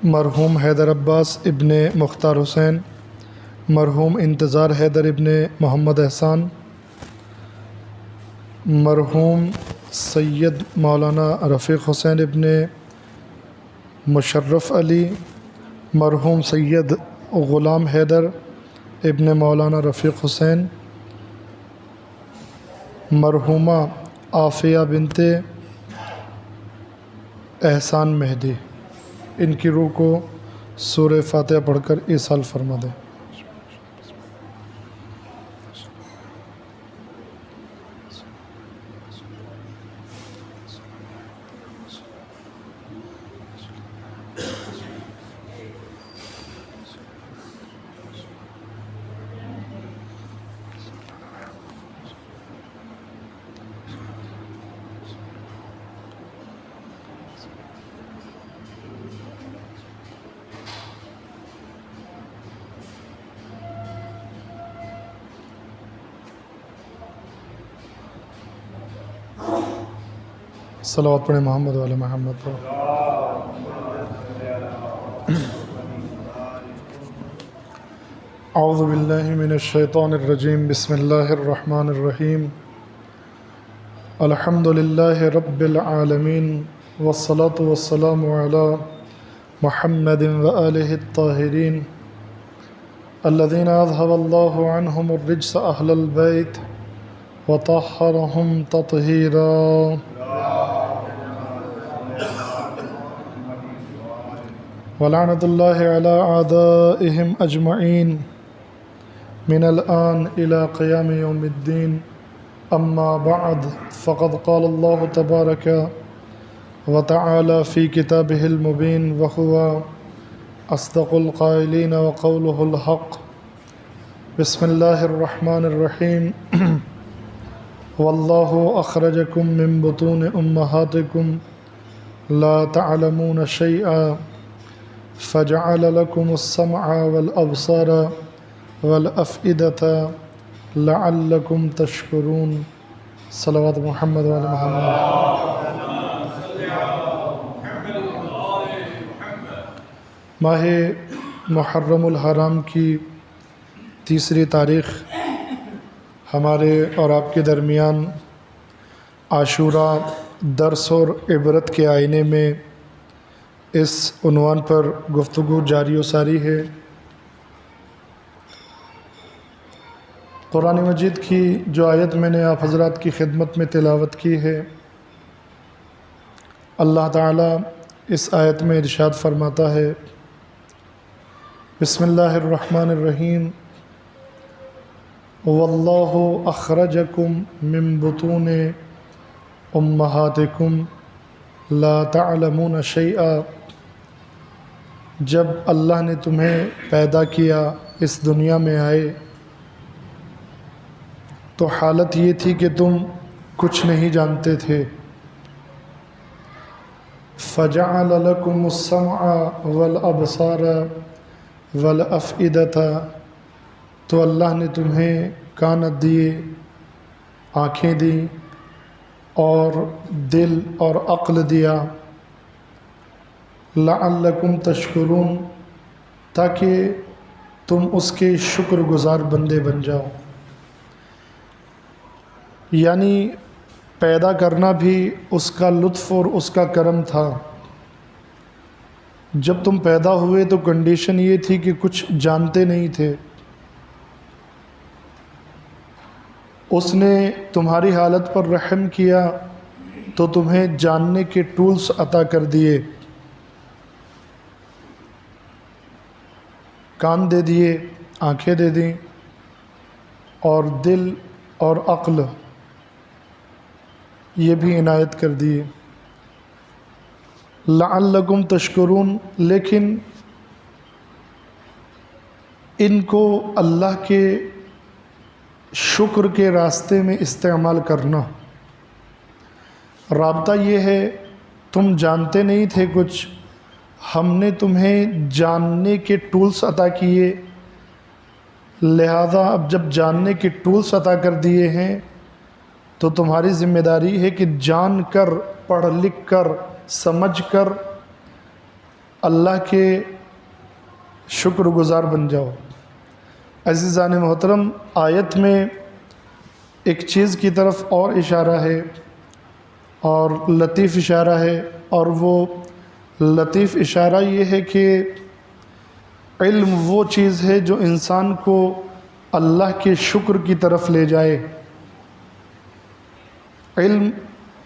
مرحوم حیدر عباس ابن مختار حسین، مرحوم انتظار حیدر ابن محمد احسان، مرحوم سید مولانا رفیق حسین ابن مشرف علی، مرحوم سید غلام حیدر ابن مولانا رفیق حسین، مرحومہ عافیہ بنت احسان مہدی، ان کی روح کو سورہ فاتحہ پڑھ کر ایصال فرما دیں۔ صلوات پڑھیں محمد والے محمد پر۔ اعوذ باللہ من الشیطان الرجیم، بسم اللہ الرحمن الرحیم، الحمد للہ رب العالمین، والصلاة والسلام علی محمد وآلہ الطاہرین الذین اذہب اللہ عنہم الرجس اہل البیت وطہرہم تطہیرا۔ ولعنت اللہ علی اعدائہم اجمعین من الآن الى قیام یوم الدین، اما بعد فقد قال اللہ تبارک وتعالی فی کتابہ المبین وہو اصدق القائلین وقولہ الحق۔ بسم اللہ الرحمن الرحیم، واللہ اخرجکم من بطون امہاتکم لا تعلمون شیئا فجعل لكم السمع والابصار والافئدۃ لعلکم تشکرون۔ صلوات محمد وعلی محمد۔ ماہ محرم الحرام کی تیسری تاریخ ہمارے اور آپ کے درمیان عاشوراء درس اور عبرت کے آئینے میں اس عنوان پر گفتگو جاری و ساری ہے۔ قرآن مجید کی جو آیت میں نے آپ حضرات کی خدمت میں تلاوت کی ہے، اللہ تعالیٰ اس آیت میں ارشاد فرماتا ہے، بسم اللہ الرحمن الرحیم، واللہ اخرجکم من بطون امہاتکم لا تعلمون شیئا۔ جب اللہ نے تمہیں پیدا کیا، اس دنیا میں آئے، تو حالت یہ تھی کہ تم کچھ نہیں جانتے تھے۔ فجعل لکم السمع والابصار والافئدۃ، تو اللہ نے تمہیں کانت دیے، آنکھیں دیں، اور دل اور عقل دیا، لعلکم تشکرون، تاکہ تم اس کے شکر گزار بندے بن جاؤ۔ یعنی پیدا کرنا بھی اس کا لطف اور اس کا کرم تھا۔ جب تم پیدا ہوئے تو کنڈیشن یہ تھی کہ کچھ جانتے نہیں تھے، اس نے تمہاری حالت پر رحم کیا تو تمہیں جاننے کے ٹولز عطا کر دیے، کان دے دیے، آنکھیں دے دیں، اور دل اور عقل یہ بھی عنایت کر دیے، لعلکم تشکرون۔ لیکن ان کو اللہ کے شکر کے راستے میں استعمال کرنا۔ رابطہ یہ ہے، تم جانتے نہیں تھے کچھ، ہم نے تمہیں جاننے کے ٹولز عطا کیے، لہذا اب جب جاننے کے ٹولز عطا کر دیے ہیں تو تمہاری ذمہ داری ہے کہ جان کر، پڑھ لکھ کر، سمجھ کر اللہ کے شکر گزار بن جاؤ۔ عزیزان محترم، آیت میں ایک چیز کی طرف اور اشارہ ہے اور لطیف اشارہ ہے، اور وہ لطیف اشارہ یہ ہے کہ علم وہ چیز ہے جو انسان کو اللہ کے شکر کی طرف لے جائے۔ علم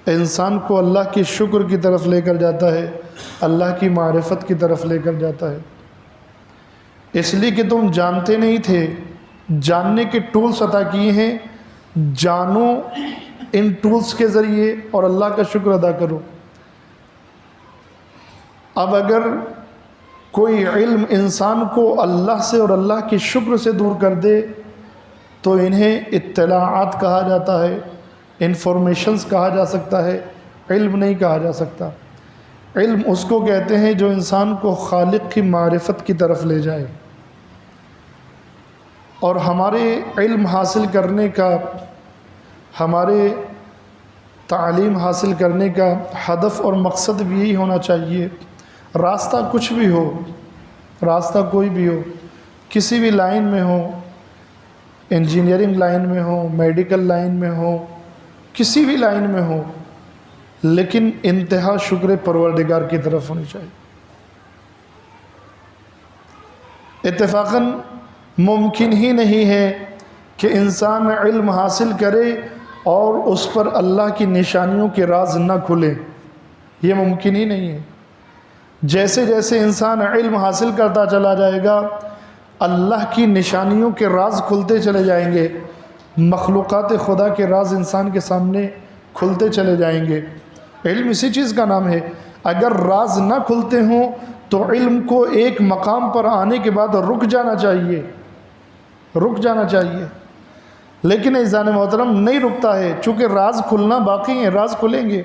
انسان کو اللہ کے شکر کی طرف لے کر جاتا ہے، اللہ کی معرفت کی طرف لے کر جاتا ہے۔ اس لیے کہ تم جانتے نہیں تھے، جاننے کے ٹولز عطا کیے ہیں، جانو ان ٹولز کے ذریعے اور اللہ کا شکر ادا کرو۔ اب اگر کوئی علم انسان کو اللہ سے اور اللہ کے شکر سے دور کر دے تو انہیں اطلاعات کہا جاتا ہے، انفارمیشنز کہا جا سکتا ہے، علم نہیں کہا جا سکتا۔ علم اس کو کہتے ہیں جو انسان کو خالق کی معرفت کی طرف لے جائے۔ اور ہمارے علم حاصل کرنے کا، ہمارے تعلیم حاصل کرنے کا ہدف اور مقصد بھی یہی ہونا چاہیے۔ راستہ کچھ بھی ہو، راستہ کوئی بھی ہو، کسی بھی لائن میں ہو، انجینئرنگ لائن میں ہو، میڈیکل لائن میں ہو، کسی بھی لائن میں ہو، لیکن انتہا شکر پروردگار کی طرف ہونی چاہیے۔ اتفاقاً ممکن ہی نہیں ہے کہ انسان علم حاصل کرے اور اس پر اللہ کی نشانیوں کے راز نہ کھلے، یہ ممکن ہی نہیں ہے۔ جیسے جیسے انسان علم حاصل کرتا چلا جائے گا، اللہ کی نشانیوں کے راز کھلتے چلے جائیں گے، مخلوقات خدا کے راز انسان کے سامنے کھلتے چلے جائیں گے۔ علم اسی چیز کا نام ہے۔ اگر راز نہ کھلتے ہوں تو علم کو ایک مقام پر آنے کے بعد رک جانا چاہیے، رک جانا چاہیے، لیکن عزیزان محترم نہیں رکتا ہے، چونکہ راز کھلنا باقی ہیں، راز کھلیں گے۔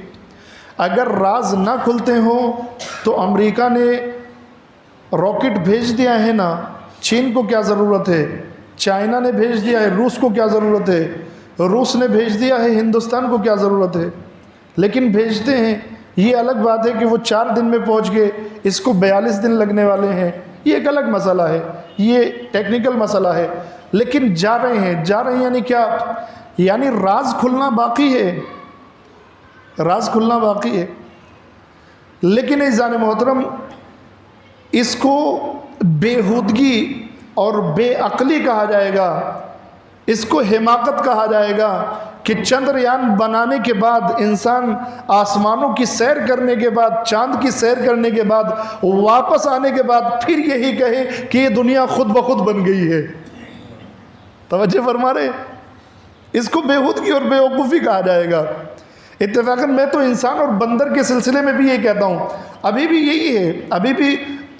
اگر راز نہ کھلتے ہوں تو امریکہ نے راکٹ بھیج دیا ہے نا، چین کو کیا ضرورت ہے؟ چائنا نے بھیج دیا ہے، روس کو کیا ضرورت ہے؟ روس نے بھیج دیا ہے، ہندوستان کو کیا ضرورت ہے؟ لیکن بھیجتے ہیں۔ یہ الگ بات ہے کہ وہ 4 دن میں پہنچ گئے، اس کو 42 دن لگنے والے ہیں، یہ ایک الگ مسئلہ ہے، یہ ٹیکنیکل مسئلہ ہے، لیکن جا رہے ہیں۔ جا رہے ہیں یعنی کیا؟ یعنی راز کھلنا باقی ہے، راز کھلنا باقی ہے۔ لیکن عزیزان محترم، اس کو بےہودگی اور بے عقلی کہا جائے گا، اس کو حماقت کہا جائے گا کہ چندریان بنانے کے بعد، انسان آسمانوں کی سیر کرنے کے بعد، چاند کی سیر کرنے کے بعد، واپس آنے کے بعد پھر یہی کہے کہ یہ دنیا خود بخود بن گئی ہے۔ توجہ فرما رہے؟ اس کو بےہودگی اور بے وقوفی کہا جائے گا۔ اتفاقاً میں تو انسان اور بندر کے سلسلے میں بھی یہ کہتا ہوں، ابھی بھی یہی ہے،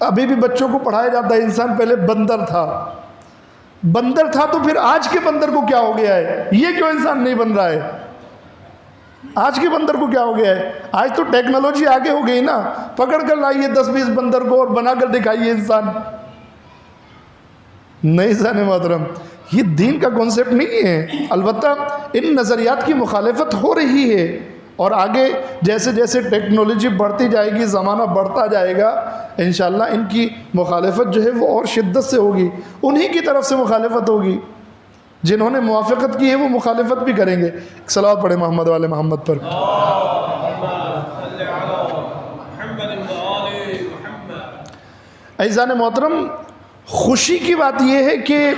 ابھی بھی بچوں کو پڑھایا جاتا ہے انسان پہلے بندر تھا، بندر تھا تو پھر آج کے بندر کو کیا ہو گیا ہے؟ یہ کیوں انسان نہیں بن رہا ہے؟ آج کے بندر کو کیا ہو گیا ہے؟ آج تو ٹیکنالوجی آگے ہو گئی نا، پکڑ کر لائیے 10-20 بندر کو اور بنا کر دکھائیے انسان۔ نہیں سانے محترم، یہ دین کا کانسیپٹ نہیں ہے۔ البتہ ان نظریات کی مخالفت ہو رہی ہے، اور آگے جیسے جیسے ٹیکنالوجی بڑھتی جائے گی، زمانہ بڑھتا جائے گا، انشاءاللہ ان کی مخالفت جو ہے وہ اور شدت سے ہوگی، انہی کی طرف سے مخالفت ہوگی۔ جنہوں نے موافقت کی ہے وہ مخالفت بھی کریں گے۔ صلوات پڑھیں محمد والے محمد پر۔ عزیزان محترم، خوشی کی بات یہ ہے کہ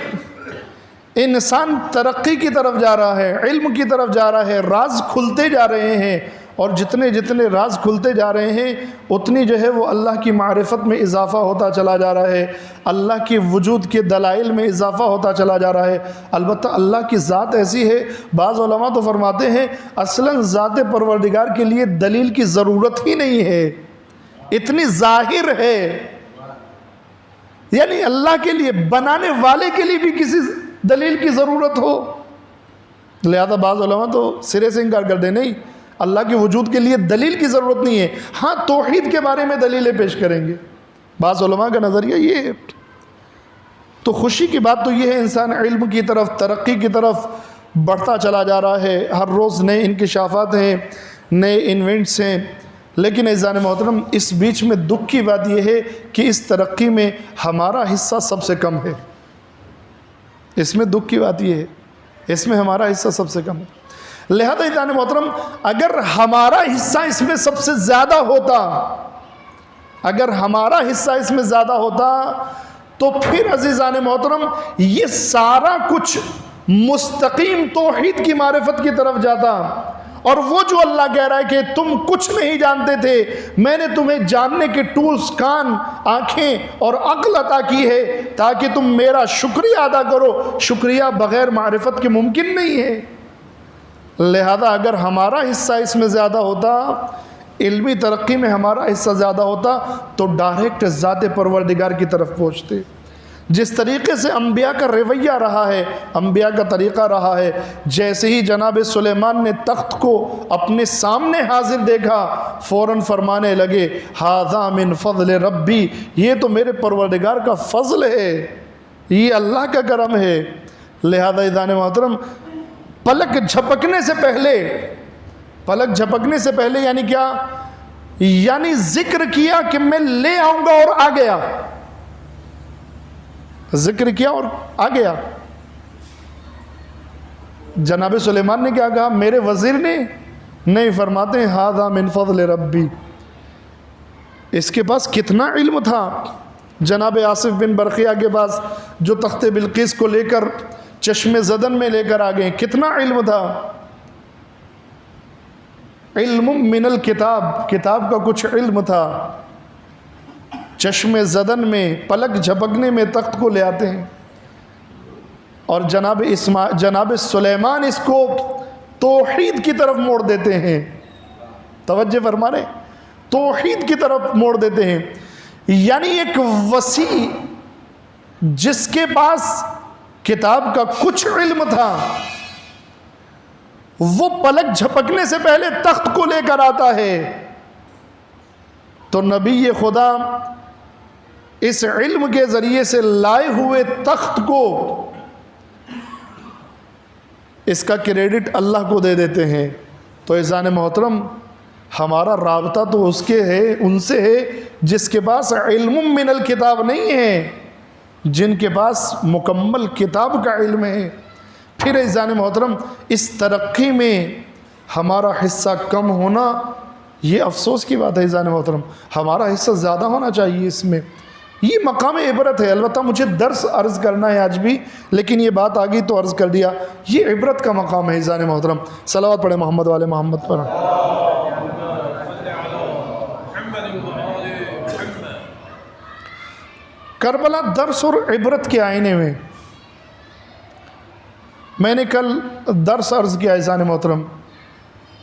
انسان ترقی کی طرف جا رہا ہے، علم کی طرف جا رہا ہے، راز کھلتے جا رہے ہیں، اور جتنے جتنے راز کھلتے جا رہے ہیں اتنی جو ہے وہ اللہ کی معرفت میں اضافہ ہوتا چلا جا رہا ہے، اللہ کے وجود کے دلائل میں اضافہ ہوتا چلا جا رہا ہے۔ البتہ اللہ کی ذات ایسی ہے، بعض علماء تو فرماتے ہیں اصلاً ذات پروردگار کے لیے دلیل کی ضرورت ہی نہیں ہے، اتنی ظاہر ہے، یعنی اللہ کے لیے، بنانے والے کے لیے بھی کسی دلیل کی ضرورت ہو، لہذا بعض علماء تو سرے سے انکار کر دیں، نہیں، اللہ کے وجود کے لیے دلیل کی ضرورت نہیں ہے، ہاں توحید کے بارے میں دلیلیں پیش کریں گے۔ بعض علماء کا نظریہ یہ ہے۔ تو خوشی کی بات تو یہ ہے، انسان علم کی طرف، ترقی کی طرف بڑھتا چلا جا رہا ہے، ہر روز نئے انکشافات ہیں، نئے انوینٹس ہیں، لیکن عزیزان محترم اس بیچ میں دکھ کی بات یہ ہے کہ اس ترقی میں ہمارا حصہ سب سے کم ہے. اس میں دکھ کی بات یہ ہے، اس میں ہمارا حصہ سب سے کم ہے. لہذا عزیزان محترم اگر ہمارا حصہ اس میں سب سے زیادہ ہوتا، اگر ہمارا حصہ اس میں زیادہ ہوتا تو پھر عزیزان محترم یہ سارا کچھ مستقیم توحید کی معرفت کی طرف جاتا. اور وہ جو اللہ کہہ رہا ہے کہ تم کچھ نہیں جانتے تھے، میں نے تمہیں جاننے کے ٹولز، کان، آنکھیں اور عقل عطا کی ہے تاکہ تم میرا شکریہ ادا کرو. شکریہ بغیر معرفت کے ممکن نہیں ہے. لہذا اگر ہمارا حصہ اس میں زیادہ ہوتا، علمی ترقی میں ہمارا حصہ زیادہ ہوتا تو ڈائریکٹ ذات پروردگار کی طرف پہنچتے. جس طریقے سے انبیاء کا رویہ رہا ہے، انبیاء کا طریقہ رہا ہے، جیسے ہی جناب سلیمان نے تخت کو اپنے سامنے حاضر دیکھا فوراً فرمانے لگے ھذا من فضل ربی، یہ تو میرے پروردگار کا فضل ہے، یہ اللہ کا کرم ہے. لہذا عزیزان محترم پلک جھپکنے سے پہلے یعنی کیا؟ یعنی ذکر کیا کہ میں لے آؤں گا اور آ گیا. ذکر کیا اور آ گیا. جناب سلیمان نے کیا کہا؟ میرے وزیر نے نہیں، فرماتے ہیں ھذا من فضل ربی. اس کے پاس کتنا علم تھا جناب آصف بن برقیہ کے پاس، جو تخت بلقیس کو لے کر چشم زدن میں لے کر آ گئے. کتنا علم تھا؟ علم من الکتاب، کتاب کا کچھ علم تھا. چشم زدن میں پلک جھپکنے میں تخت کو لے آتے ہیں. اور جناب سلیمان اس کو توحید کی طرف موڑ دیتے ہیں. توجہ فرما رہے، توحید کی طرف موڑ دیتے ہیں. یعنی ایک وسیع جس کے پاس کتاب کا کچھ علم تھا، وہ پلک جھپکنے سے پہلے تخت کو لے کر آتا ہے. تو نبی خدا اس علم کے ذریعے سے لائے ہوئے تخت کو، اس کا کریڈٹ اللہ کو دے دیتے ہیں. تو عزیزان محترم ہمارا رابطہ تو ان سے ہے جس کے پاس علم من الکتاب نہیں ہے، جن کے پاس مکمل کتاب کا علم ہے. پھر عزیزان محترم اس ترقی میں ہمارا حصہ کم ہونا یہ افسوس کی بات ہے. عزیزان محترم ہمارا حصہ زیادہ ہونا چاہیے. اس میں یہ مقام عبرت ہے. البتہ مجھے درس عرض کرنا ہے آج بھی، لیکن یہ بات آ گئی تو عرض کر دیا. یہ عبرت کا مقام ہے. عزیزان محترم صلوات پڑھیں محمد والے محمد پر. کربلا درس اور عبرت کے آئینے میں نے کل درس عرض کیا. عزیزان محترم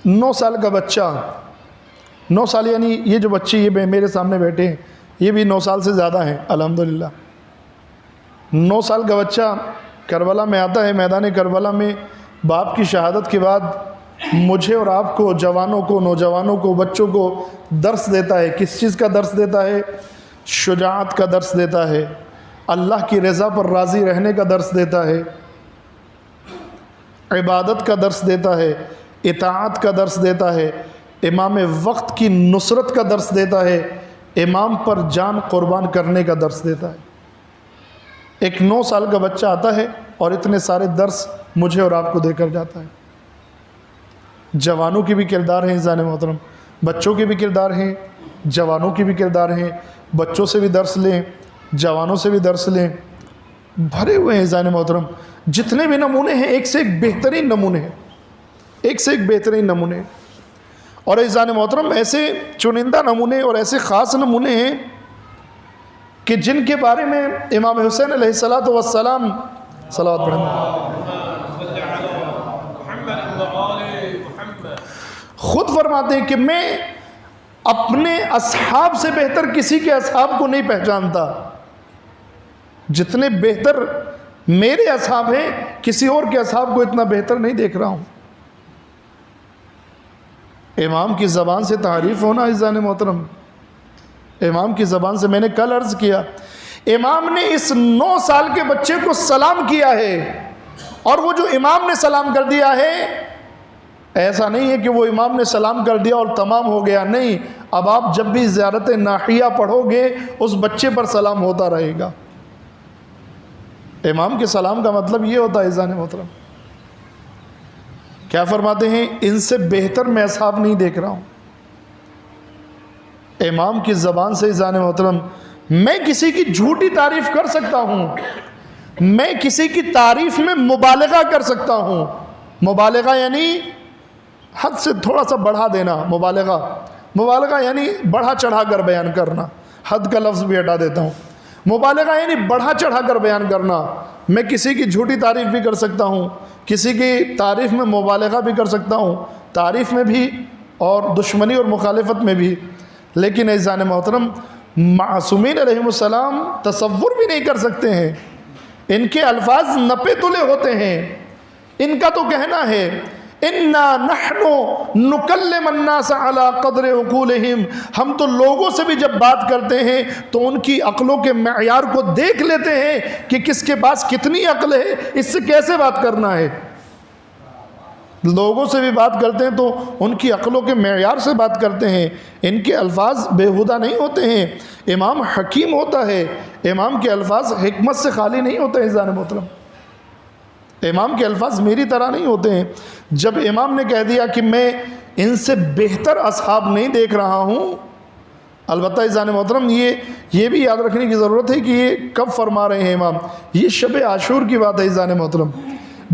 9 سال کا بچہ، 9 سال یعنی یہ جو بچے یہ میرے سامنے بیٹھے ہیں یہ بھی 9 سال سے زیادہ ہیں الحمدللہ. 9 سال کا بچہ کربلا میں آتا ہے. میدان کربلا میں باپ کی شہادت کے بعد مجھے اور آپ کو، جوانوں کو، نوجوانوں کو، بچوں کو درس دیتا ہے. کس چیز کا درس دیتا ہے؟ شجاعت کا درس دیتا ہے، اللہ کی رضا پر راضی رہنے کا درس دیتا ہے، عبادت کا درس دیتا ہے، اطاعت کا درس دیتا ہے، امام وقت کی نصرت کا درس دیتا ہے، امام پر جان قربان کرنے کا درس دیتا ہے. ایک 9 سال کا بچہ آتا ہے اور اتنے سارے درس مجھے اور آپ کو دے کر جاتا ہے. جوانوں کی بھی کردار ہیں عزیزان محترم، بچوں کے بھی کردار ہیں، جوانوں کی بھی کردار ہیں. بچوں سے بھی درس لیں، جوانوں سے بھی درس لیں. بھرے ہوئے ہیں عزیزان محترم. جتنے بھی نمونے ہیں ایک سے ایک بہترین نمونے ہیں، ایک سے ایک بہترین نمونے. اور عزیزان محترم ایسے چنندہ نمونے اور ایسے خاص نمونے ہیں کہ جن کے بارے میں امام حسین علیہ السلام صلوات پڑھیں خود فرماتے ہیں کہ میں اپنے اصحاب سے بہتر کسی کے اصحاب کو نہیں پہچانتا. جتنے بہتر میرے اصحاب ہیں کسی اور کے اصحاب کو اتنا بہتر نہیں دیکھ رہا ہوں. امام کی زبان سے تعریف ہونا عزیزان محترم، امام کی زبان سے. میں نے کل عرض کیا امام نے اس 9 سال کے بچے کو سلام کیا ہے، اور وہ جو امام نے سلام کر دیا ہے ایسا نہیں ہے کہ وہ امام نے سلام کر دیا اور تمام ہو گیا. نہیں، اب آپ جب بھی زیارت ناحیہ پڑھو گے اس بچے پر سلام ہوتا رہے گا۔ امام کے سلام کا مطلب یہ ہوتا ہے عزیزان محترم، کیا فرماتے ہیں؟ ان سے بہتر میں اصحاب نہیں دیکھ رہا ہوں۔ امام کی زبان سے عزیزان محترم میں کسی کی جھوٹی تعریف کر سکتا ہوں، میں کسی کی تعریف میں مبالغہ کر سکتا ہوں۔ مبالغہ یعنی حد سے تھوڑا سا بڑھا دینا، مبالغہ یعنی بڑھا چڑھا کر بیان کرنا، حد کا لفظ بھی ہٹا دیتا ہوں۔ مبالغہ یعنی بڑھا چڑھا کر بیان کرنا۔ میں کسی کی جھوٹی تعریف بھی کر سکتا ہوں، کسی کی تعریف میں مبالغہ بھی کر سکتا ہوں، تعریف میں بھی اور دشمنی اور مخالفت میں بھی۔ لیکن عزیزان محترم معصومین علیہم السلام تصور بھی نہیں کر سکتے ہیں، ان کے الفاظ نپے تلے ہوتے ہیں۔ ان کا تو کہنا ہے اِنَّا نَحْنُ نُكَلِّمُ النَّاسَ عَلَىٰ قَدْرِ عُقُولِهِمْ، ہم تو لوگوں سے بھی جب بات کرتے ہیں تو ان کی عقلوں کے معیار کو دیکھ لیتے ہیں کہ کس کے پاس کتنی عقل ہے، اس سے کیسے بات کرنا ہے۔ لوگوں سے بھی بات کرتے ہیں تو ان کی عقلوں کے معیار سے بات کرتے ہیں، ان کے الفاظ بیہودہ نہیں ہوتے ہیں۔ امام حکیم ہوتا ہے، امام کے الفاظ حکمت سے خالی نہیں ہوتے ہیں عزیزان محترم، امام کے الفاظ میری طرح نہیں ہوتے ہیں۔ جب امام نے کہہ دیا کہ میں ان سے بہتر اصحاب نہیں دیکھ رہا ہوں، البتہ عزیزان محترم یہ بھی یاد رکھنے کی ضرورت ہے کہ یہ کب فرما رہے ہیں امام؟ یہ شب عاشور کی بات ہے عزیزان محترم،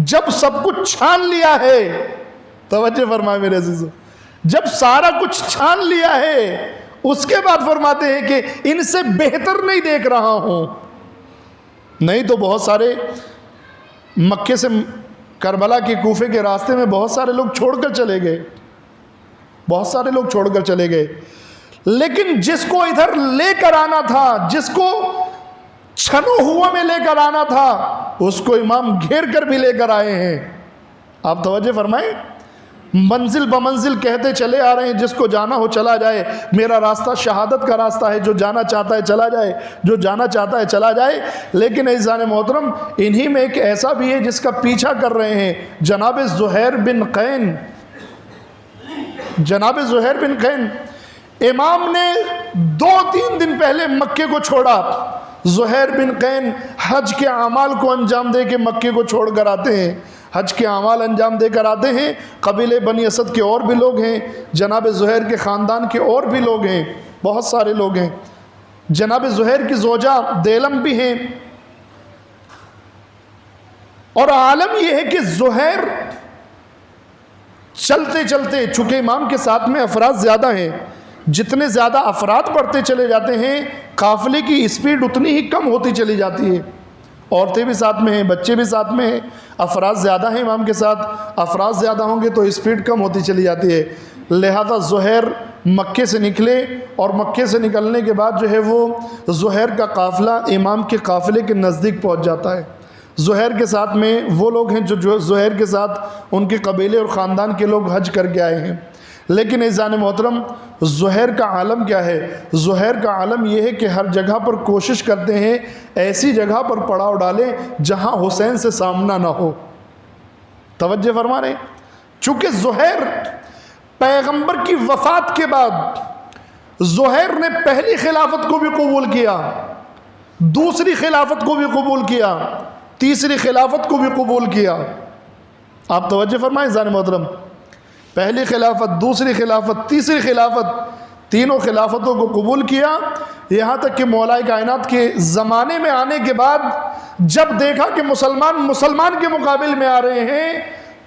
جب سب کچھ چھان لیا ہے۔ توجہ فرمائے میرے عزیزو، جب سارا کچھ چھان لیا ہے اس کے بعد فرماتے ہیں کہ ان سے بہتر نہیں دیکھ رہا ہوں۔ نہیں تو بہت سارے مکے سے کربلا کے کوفے کے راستے میں بہت سارے لوگ چھوڑ کر چلے گئے، بہت سارے لوگ چھوڑ کر چلے گئے، لیکن جس کو ادھر لے کر آنا تھا، جس کو چھنو ہوا میں لے کر آنا تھا، اس کو امام گھیر کر بھی لے کر آئے ہیں۔ آپ توجہ فرمائیں، منزل بمنزل کہتے چلے آ رہے ہیں، جس کو جانا ہو چلا جائے، میرا راستہ شہادت کا راستہ ہے، جو جانا چاہتا ہے چلا جائے، جو جانا چاہتا ہے چلا جائے۔ لیکن عزیزان محترم انہی میں ایک ایسا بھی ہے جس کا پیچھا کر رہے ہیں، جناب زہیر بن قین۔ جناب زہیر بن قین امام نے 2-3 دن پہلے مکے کو چھوڑا، زہیر بن قین حج کے اعمال کو انجام دے کے مکے کو چھوڑ کر آتے ہیں، حج کے اعمال انجام دے کر آتے ہیں۔ قبیلے بنی اسد کے اور بھی لوگ ہیں، جناب زہیر کے خاندان کے اور بھی لوگ ہیں، بہت سارے لوگ ہیں، جناب زہیر کی زوجہ دیلم بھی ہیں۔ اور عالم یہ ہے کہ زہیر چلتے چلتے، چونکہ امام کے ساتھ میں افراد زیادہ ہیں، جتنے زیادہ افراد بڑھتے چلے جاتے ہیں قافلے کی اسپیڈ اتنی ہی کم ہوتی چلی جاتی ہے۔ عورتیں بھی ساتھ میں ہیں، بچے بھی ساتھ میں ہیں، افراد زیادہ ہیں امام کے ساتھ، افراد زیادہ ہوں گے تو اسپیڈ کم ہوتی چلی جاتی ہے۔ لہذا زہیر مکے سے نکلے، اور مکے سے نکلنے کے بعد جو ہے وہ زہیر کا قافلہ امام کے قافلے کے نزدیک پہنچ جاتا ہے۔ زہیر کے ساتھ میں وہ لوگ ہیں جو زہیر کے ساتھ ان کے قبیلے اور خاندان کے لوگ حج کر کے آئے ہیں۔ لیکن عزیزان محترم زہیر کا عالم کیا ہے؟ زہیر کا عالم یہ ہے کہ ہر جگہ پر کوشش کرتے ہیں ایسی جگہ پر پڑاؤ ڈالیں جہاں حسین سے سامنا نہ ہو۔ توجہ فرما رہے ہیں، چونکہ زہیر پیغمبر کی وفات کے بعد زہیر نے پہلی خلافت کو بھی قبول کیا، دوسری خلافت کو بھی قبول کیا، تیسری خلافت کو بھی قبول کیا۔ آپ توجہ فرمائیں عزیزان محترم، پہلی خلافت، دوسری خلافت، تیسری خلافت، تینوں خلافتوں کو قبول کیا، یہاں تک کہ مولا کائنات کے زمانے میں آنے کے بعد جب دیکھا کہ مسلمان کے مقابل میں آ رہے ہیں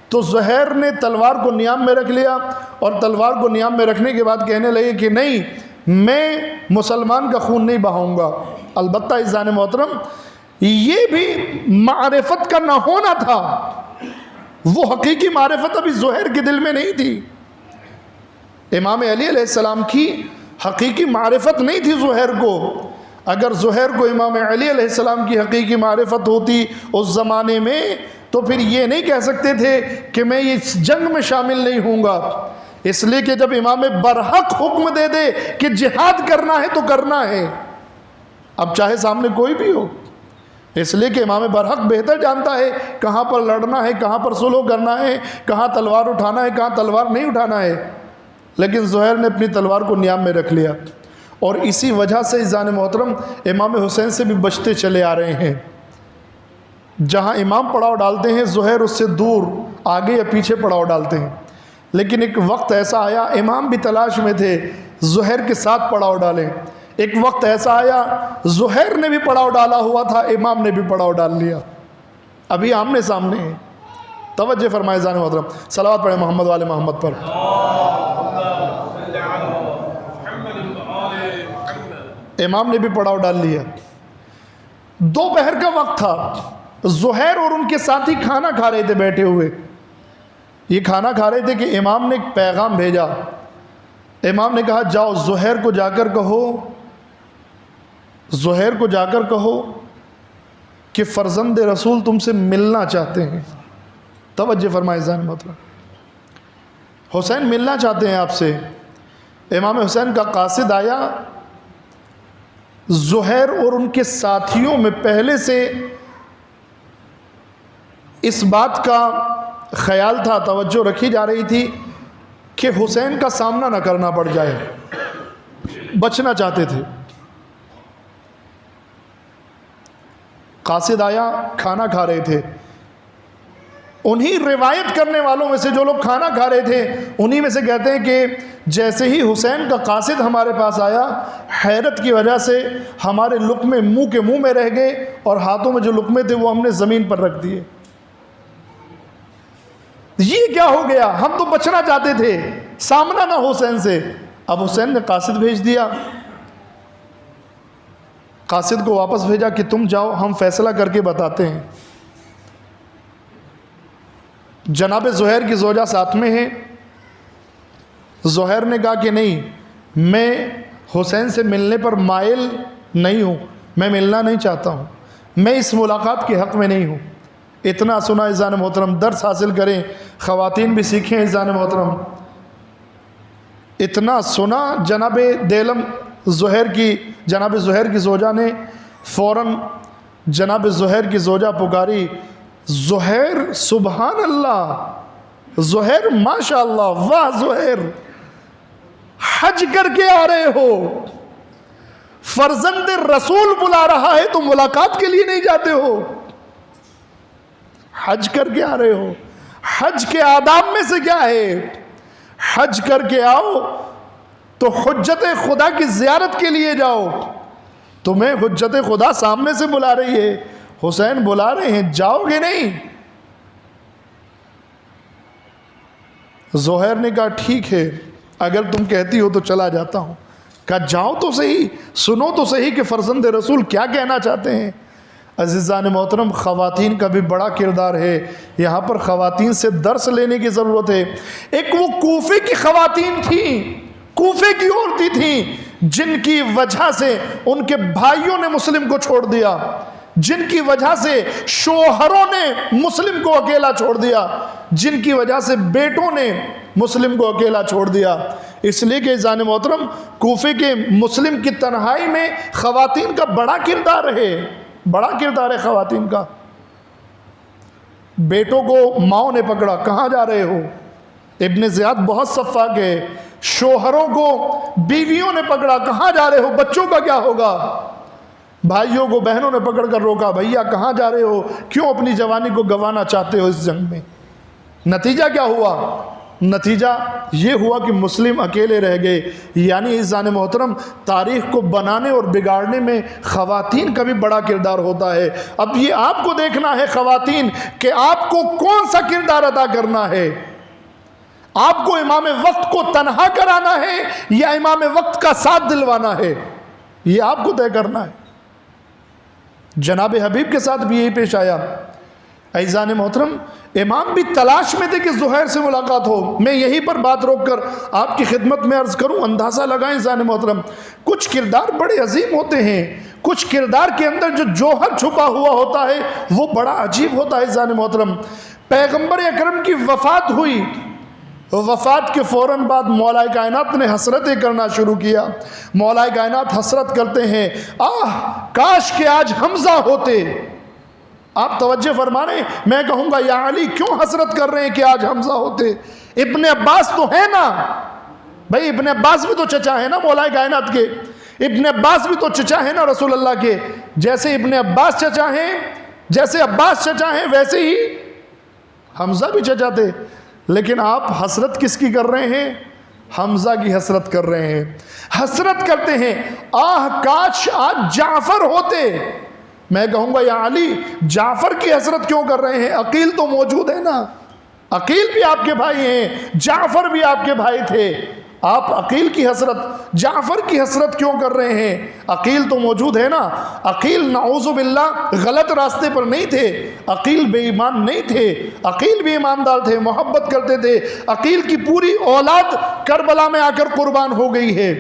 تو زہیر نے تلوار کو نیام میں رکھ لیا، اور تلوار کو نیام میں رکھنے کے بعد کہنے لگے کہ نہیں، میں مسلمان کا خون نہیں بہاؤں گا۔ البتہ عزیزان محترم یہ بھی معرفت کا نہ ہونا تھا، وہ حقیقی معرفت ابھی زہیر کے دل میں نہیں تھی۔ امام علی علیہ السلام کی حقیقی معرفت نہیں تھی زہیر کو۔ اگر زہیر کو امام علی علیہ السلام کی حقیقی معرفت ہوتی اس زمانے میں تو پھر یہ نہیں کہہ سکتے تھے کہ میں اس جنگ میں شامل نہیں ہوں گا، اس لیے کہ جب امام برحق حکم دے دے کہ جہاد کرنا ہے تو کرنا ہے، اب چاہے سامنے کوئی بھی ہو، اس لیے کہ امام برحق بہتر جانتا ہے کہاں پر لڑنا ہے، کہاں پر صلح کرنا ہے، کہاں تلوار اٹھانا ہے، کہاں تلوار نہیں اٹھانا ہے۔ لیکن زہیر نے اپنی تلوار کو نیام میں رکھ لیا، اور اسی وجہ سے عزیزان محترم امام حسین سے بھی بچتے چلے آ رہے ہیں۔ جہاں امام پڑاؤ ڈالتے ہیں زہیر اس سے دور آگے یا پیچھے پڑاؤ ڈالتے ہیں، لیکن ایک وقت ایسا آیا امام بھی تلاش میں تھے زہیر کے ساتھ پڑاؤ ڈالیں، ایک وقت ایسا آیا زہیر نے بھی پڑاؤ ڈالا ہوا تھا، امام نے بھی پڑاؤ ڈال لیا، ابھی آمنے سامنے ہیں۔ توجہ فرمائے عزیزان محترم، صلوات پڑھیں محمد والے محمد پر۔ امام نے بھی پڑاؤ ڈال لیا۔ دوپہر کا وقت تھا، زہیر اور ان کے ساتھی کھانا کھا رہے تھے بیٹھے ہوئے، یہ کھانا کھا رہے تھے کہ امام نے ایک پیغام بھیجا۔ امام نے کہا جاؤ زہیر کو جا کر کہو، زہیر کو جا کر کہو کہ فرزند رسول تم سے ملنا چاہتے ہیں۔ توجہ فرمائے عزیزان محترم، حسین ملنا چاہتے ہیں آپ سے۔ امام حسین کا قاصد آیا، زہیر اور ان کے ساتھیوں میں پہلے سے اس بات کا خیال تھا، توجہ رکھی جا رہی تھی کہ حسین کا سامنا نہ کرنا پڑ جائے، بچنا چاہتے تھے۔ قاصد آیا، کھانا کھا رہے تھے، انہی روایت کرنے والوں میں سے جو لوگ کھانا کھا رہے تھے انہی میں سے کہتے ہیں کہ جیسے ہی حسین کا قاصد ہمارے پاس آیا، حیرت کی وجہ سے ہمارے لقمے منہ کے منہ میں رہ گئے اور ہاتھوں میں جو لقمے تھے وہ ہم نے زمین پر رکھ دیے۔ یہ کیا ہو گیا؟ ہم تو بچنا چاہتے تھے، سامنا نہ حسین سے۔ اب حسین نے قاصد بھیج دیا، قاصد کو واپس بھیجا کہ تم جاؤ، ہم فیصلہ کر کے بتاتے ہیں۔ جناب زہیر کی زوجہ ساتھ میں ہے۔ زہیر نے کہا کہ نہیں، میں حسین سے ملنے پر مائل نہیں ہوں، میں ملنا نہیں چاہتا ہوں، میں اس ملاقات کے حق میں نہیں ہوں۔ اتنا سنا عزیزان محترم، درس حاصل کریں، خواتین بھی سیکھیں عزیزان محترم۔ اتنا سنا جناب زہیر کی زوجہ نے فوراً جناب زہیر کی زوجہ پکاری، زہیر سبحان اللہ، زہیر ماشاء اللہ، واہ زہیر، حج کر کے آ رہے ہو، فرزند رسول بلا رہا ہے تو ملاقات کے لیے نہیں جاتے ہو، حج کر کے آ رہے ہو۔ حج کے آداب میں سے کیا ہے؟ حج کر کے آؤ تو حجت خدا کی زیارت کے لیے جاؤ، تمہیں حجت خدا سامنے سے بلا رہی ہے، حسین بلا رہے ہیں، جاؤ گے نہیں؟ زہیر نے کہا ٹھیک ہے، اگر تم کہتی ہو تو چلا جاتا ہوں۔ کہا جاؤ تو صحیح، سنو تو صحیح کہ فرزند رسول کیا کہنا چاہتے ہیں۔ عزیزان محترم، خواتین کا بھی بڑا کردار ہے، یہاں پر خواتین سے درس لینے کی ضرورت ہے۔ ایک وہ کوفے کی خواتین تھیں، کوفے کی عورتیں تھیں، جن کی وجہ سے ان کے بھائیوں نے مسلم کو چھوڑ دیا، جن کی وجہ سے شوہروں نے مسلم کو اکیلا چھوڑ دیا، جن کی وجہ سے بیٹوں نے مسلم کو اکیلا چھوڑ دیا۔ اس لیے کہ عزیزان محترم، کوفے کے مسلم کی تنہائی میں خواتین کا بڑا کردار ہے، بڑا کردار ہے خواتین کا۔ بیٹوں کو ماؤں نے پکڑا، کہاں جا رہے ہو؟ ابن زیاد بہت سفاک ہے۔ شوہروں کو بیویوں نے پکڑا، کہاں جا رہے ہو؟ بچوں کا کیا ہوگا؟ بھائیوں کو بہنوں نے پکڑ کر روکا، بھیا کہاں جا رہے ہو؟ کیوں اپنی جوانی کو گنوانا چاہتے ہو اس جنگ میں؟ نتیجہ کیا ہوا؟ نتیجہ یہ ہوا کہ مسلم اکیلے رہ گئے۔ یعنی عزیزان محترم، تاریخ کو بنانے اور بگاڑنے میں خواتین کا بھی بڑا کردار ہوتا ہے۔ اب یہ آپ کو دیکھنا ہے خواتین کہ آپ کو کون سا کردار ادا کرنا ہے۔ آپ کو امام وقت کو تنہا کرانا ہے یا امام وقت کا ساتھ دلوانا ہے، یہ آپ کو طے کرنا ہے۔ جناب حبیب کے ساتھ بھی یہی پیش آیا۔ عزیزان محترم، امام بھی تلاش میں تھے کہ زہیر سے ملاقات ہو۔ میں یہیں پر بات روک کر آپ کی خدمت میں عرض کروں، اندازہ لگائیں عزیزان محترم، کچھ کردار بڑے عظیم ہوتے ہیں، کچھ کردار کے اندر جو جوہر چھپا ہوا ہوتا ہے وہ بڑا عجیب ہوتا ہے عزیزان محترم۔ پیغمبر اکرم کی وفات ہوئی، وفات کے فوراً بعد مولا کائنات نے حسرتیں کرنا شروع کیا۔ مولا کائنات حسرت کرتے ہیں، کاش کہ آج حمزہ ہوتے۔ آپ توجہ فرما رہے ہیں؟ میں کہوں گا یا علی کیوں حسرت کر رہے ہیں کہ آج حمزہ ہوتے؟ ابن عباس تو ہے نا، بھائی ابن عباس بھی تو چچا ہے نا مولا کائنات کے، ابن عباس بھی تو چچا ہے نا رسول اللہ کے، جیسے ابن عباس چچا ہیں، جیسے عباس چچا ہیں، ویسے ہی حمزہ بھی چچا تھے. لیکن آپ حسرت کس کی کر رہے ہیں؟ حمزہ کی حسرت کر رہے ہیں. حسرت کرتے ہیں آہ کاش آج جعفر ہوتے. میں کہوں گا یا علی جعفر کی حسرت کیوں کر رہے ہیں؟ عقیل تو موجود ہے نا، عقیل بھی آپ کے بھائی ہیں، جعفر بھی آپ کے بھائی تھے. آپ عقیل کی حسرت، جعفر کی حسرت کیوں کر رہے ہیں؟ عقیل تو موجود ہے نا. عقیل نعوذ باللہ غلط راستے پر نہیں تھے، عقیل بے ایمان نہیں تھے، عقیل بھی ایماندار تھے، محبت کرتے تھے. عقیل کی پوری اولاد کربلا میں آ کر قربان ہو گئی ہے،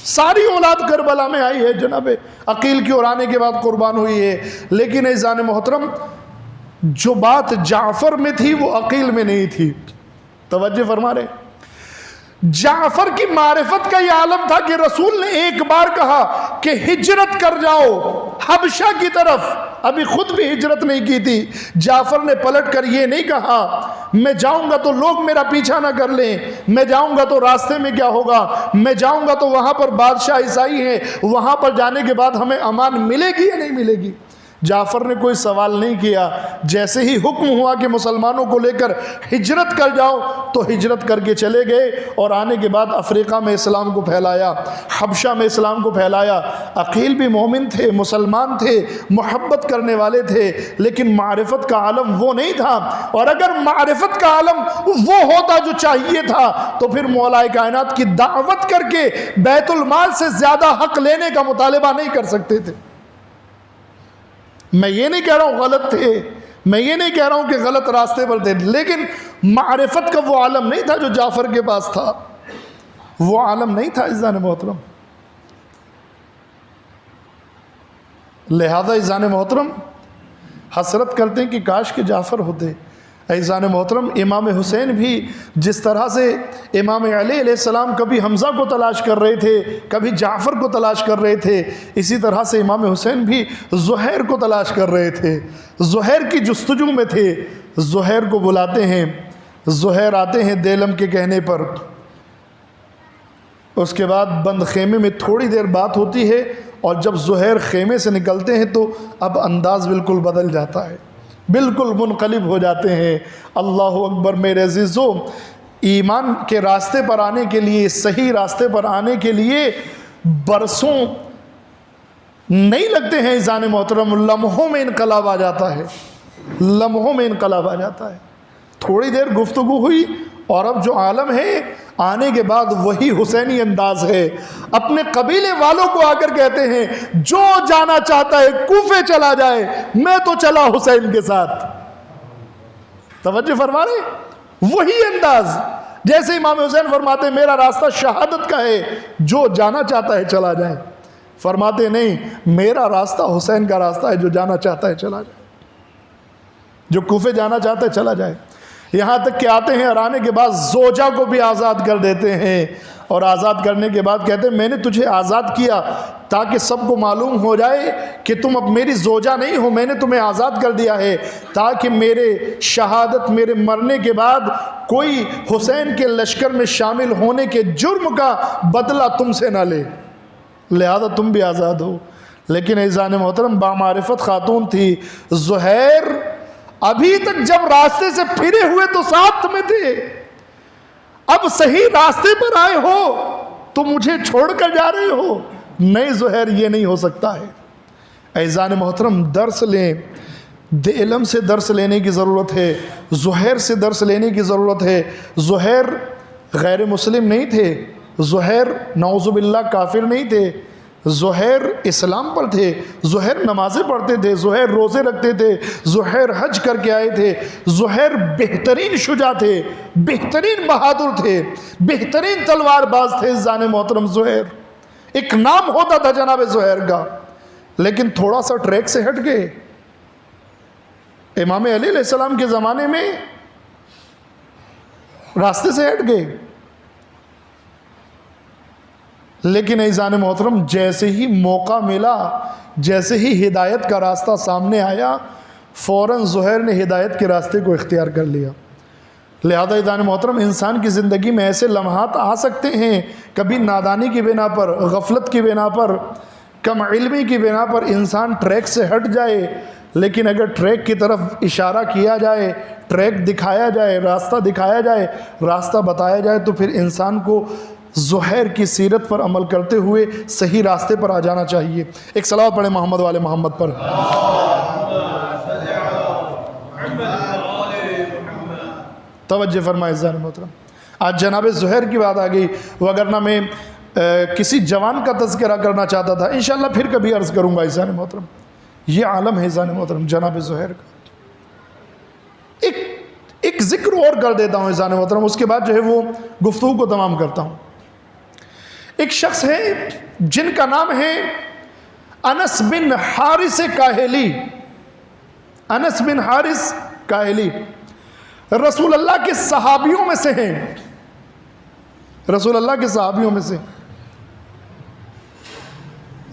ساری اولاد کربلا میں آئی ہے جناب عقیل کی، اور آنے کے بعد قربان ہوئی ہے. لیکن عزیزان محترم جو بات جعفر میں تھی وہ عقیل میں نہیں تھی. توجہ فرما رہے؟ جعفر کی معرفت کا یہ عالم تھا کہ رسول نے ایک بار کہا کہ ہجرت کر جاؤ حبشہ کی طرف، ابھی خود بھی ہجرت نہیں کی تھی. جعفر نے پلٹ کر یہ نہیں کہا میں جاؤں گا تو لوگ میرا پیچھا نہ کر لیں، میں جاؤں گا تو راستے میں کیا ہوگا، میں جاؤں گا تو وہاں پر بادشاہ عیسائی ہیں، وہاں پر جانے کے بعد ہمیں امان ملے گی یا نہیں ملے گی. جعفر نے کوئی سوال نہیں کیا. جیسے ہی حکم ہوا کہ مسلمانوں کو لے کر ہجرت کر جاؤ تو ہجرت کر کے چلے گئے، اور آنے کے بعد افریقہ میں اسلام کو پھیلایا، حبشہ میں اسلام کو پھیلایا. عقیل بھی مومن تھے، مسلمان تھے، محبت کرنے والے تھے، لیکن معرفت کا عالم وہ نہیں تھا. اور اگر معرفت کا عالم وہ ہوتا جو چاہیے تھا تو پھر مولا کائنات کی دعوت کر کے بیت المال سے زیادہ حق لینے کا مطالبہ نہیں کر سکتے تھے. میں یہ نہیں کہہ رہا ہوں غلط تھے، میں یہ نہیں کہہ رہا ہوں کہ غلط راستے پر تھے، لیکن معرفت کا وہ عالم نہیں تھا جو جعفر کے پاس تھا، وہ عالم نہیں تھا عزیزان محترم. لہذا عزیزان محترم حسرت کرتے ہیں کہ کاش کہ جعفر ہوتے. عزیزان محترم امام حسین بھی جس طرح سے امام علی علیہ السلام کبھی حمزہ کو تلاش کر رہے تھے، کبھی جعفر کو تلاش کر رہے تھے، اسی طرح سے امام حسین بھی زہیر کو تلاش کر رہے تھے، زہیر کی جستجو میں تھے. زہیر کو بلاتے ہیں، زہیر آتے ہیں دیلم کے کہنے پر. اس کے بعد بند خیمے میں تھوڑی دیر بات ہوتی ہے، اور جب زہیر خیمے سے نکلتے ہیں تو اب انداز بالکل بدل جاتا ہے، بالکل منقلب ہو جاتے ہیں. اللہ اکبر میرے عزیزو، ایمان کے راستے پر آنے کے لیے، صحیح راستے پر آنے کے لیے برسوں نہیں لگتے ہیں عزیزان محترم، لمحوں میں انقلاب آ جاتا ہے، لمحوں میں انقلاب آ جاتا ہے. تھوڑی دیر گفتگو ہوئی اور اب جو عالم ہے آنے کے بعد وہی حسینی انداز ہے. اپنے قبیلے والوں کو آ کر کہتے ہیں جو جانا چاہتا ہے کوفے چلا جائے، میں تو چلا حسین کے ساتھ. توجہ فرما رہے؟ وہی انداز جیسے امام حسین فرماتے ہیں میرا راستہ شہادت کا ہے، جو جانا چاہتا ہے چلا جائے. فرماتے نہیں میرا راستہ حسین کا راستہ ہے، جو جانا چاہتا ہے چلا جائے، جو کوفے جانا چاہتا ہے چلا جائے. یہاں تک کہ آتے ہیں اور آنے کے بعد زوجہ کو بھی آزاد کر دیتے ہیں، اور آزاد کرنے کے بعد کہتے ہیں میں نے تجھے آزاد کیا تاکہ سب کو معلوم ہو جائے کہ تم اب میری زوجہ نہیں ہو، میں نے تمہیں آزاد کر دیا ہے تاکہ میرے شہادت، میرے مرنے کے بعد کوئی حسین کے لشکر میں شامل ہونے کے جرم کا بدلہ تم سے نہ لے، لہذا تم بھی آزاد ہو. لیکن عزیزان محترم بامعرفت خاتون تھی. زہیر ابھی تک جب راستے سے پھرے ہوئے تو ساتھ میں تھے، اب صحیح راستے پر آئے ہو تو مجھے چھوڑ کر جا رہے ہو. نہیں زہیر یہ نہیں ہو سکتا ہے. عزیزان محترم درس لیں، علم سے درس لینے کی ضرورت ہے، زہیر سے درس لینے کی ضرورت ہے. زہیر غیر مسلم نہیں تھے، زہیر نعوذ باللہ کافر نہیں تھے، زہیر اسلام پر تھے، زہیر نمازیں پڑھتے تھے، زہیر روزے رکھتے تھے، زہیر حج کر کے آئے تھے. زہیر بہترین شجاع تھے، بہترین بہادر تھے، بہترین تلوار باز تھے. عزیزان محترم زہیر ایک نام ہوتا تھا جناب زہیر کا، لیکن تھوڑا سا ٹریک سے ہٹ گئے. امام علی علیہ السلام کے زمانے میں راستے سے ہٹ گئے. لیکن عزیزان محترم جیسے ہی موقع ملا، جیسے ہی ہدایت کا راستہ سامنے آیا، فوراً زہیر نے ہدایت کے راستے کو اختیار کر لیا. لہذا عزیزان محترم انسان کی زندگی میں ایسے لمحات آ سکتے ہیں، کبھی نادانی کی بنا پر، غفلت کی بنا پر، کم علمی کی بنا پر انسان ٹریک سے ہٹ جائے، لیکن اگر ٹریک کی طرف اشارہ کیا جائے، ٹریک دکھایا جائے، راستہ دکھایا جائے، راستہ بتایا جائے، تو پھر انسان کو زہیر کی سیرت پر عمل کرتے ہوئے صحیح راستے پر آ جانا چاہیے۔ ایک صلوات پڑھیں محمد والے محمد پر۔ توجہ فرمائے عزیزان محترم، آج جناب زہیر کی بات آ گئی، وگرنہ میں کسی جوان کا تذکرہ کرنا چاہتا تھا، انشاءاللہ پھر کبھی عرض کروں گا عزیزان محترم۔ یہ عالم ہے عزیزان محترم جناب زہیر کا۔ ایک ذکر اور کر دیتا ہوں عزیزان محترم، اس کے بعد جو ہے وہ گفتگو کو تمام کرتا ہوں۔ ایک شخص ہے جن کا نام ہے انس بن حارث کاہلی۔ انس بن حارث کاہلی رسول اللہ کے صحابیوں میں سے ہیں، رسول اللہ کے صحابیوں میں سے۔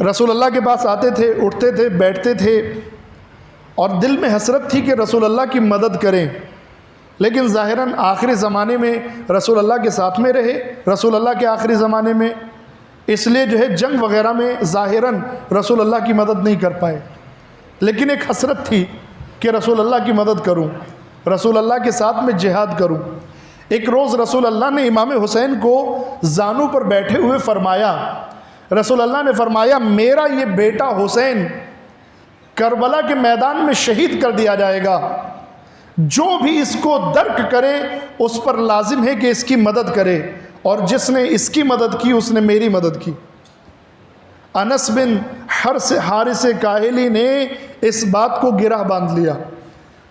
رسول اللہ کے پاس آتے تھے، اٹھتے تھے، بیٹھتے تھے، اور دل میں حسرت تھی کہ رسول اللہ کی مدد کریں، لیکن ظاہراً آخری زمانے میں رسول اللہ کے ساتھ میں رہے، رسول اللہ کے آخری زمانے میں، اس لیے جو ہے جنگ وغیرہ میں ظاہراً رسول اللہ کی مدد نہیں کر پائے، لیکن ایک حسرت تھی کہ رسول اللہ کی مدد کروں، رسول اللہ کے ساتھ میں جہاد کروں۔ ایک روز رسول اللہ نے امام حسین کو زانو پر بیٹھے ہوئے فرمایا، رسول اللہ نے فرمایا میرا یہ بیٹا حسین کربلا کے میدان میں شہید کر دیا جائے گا، جو بھی اس کو درک کرے اس پر لازم ہے کہ اس کی مدد کرے، اور جس نے اس کی مدد کی اس نے میری مدد کی۔ انس بن حارث کاہلی نے اس بات کو گرہ باندھ لیا،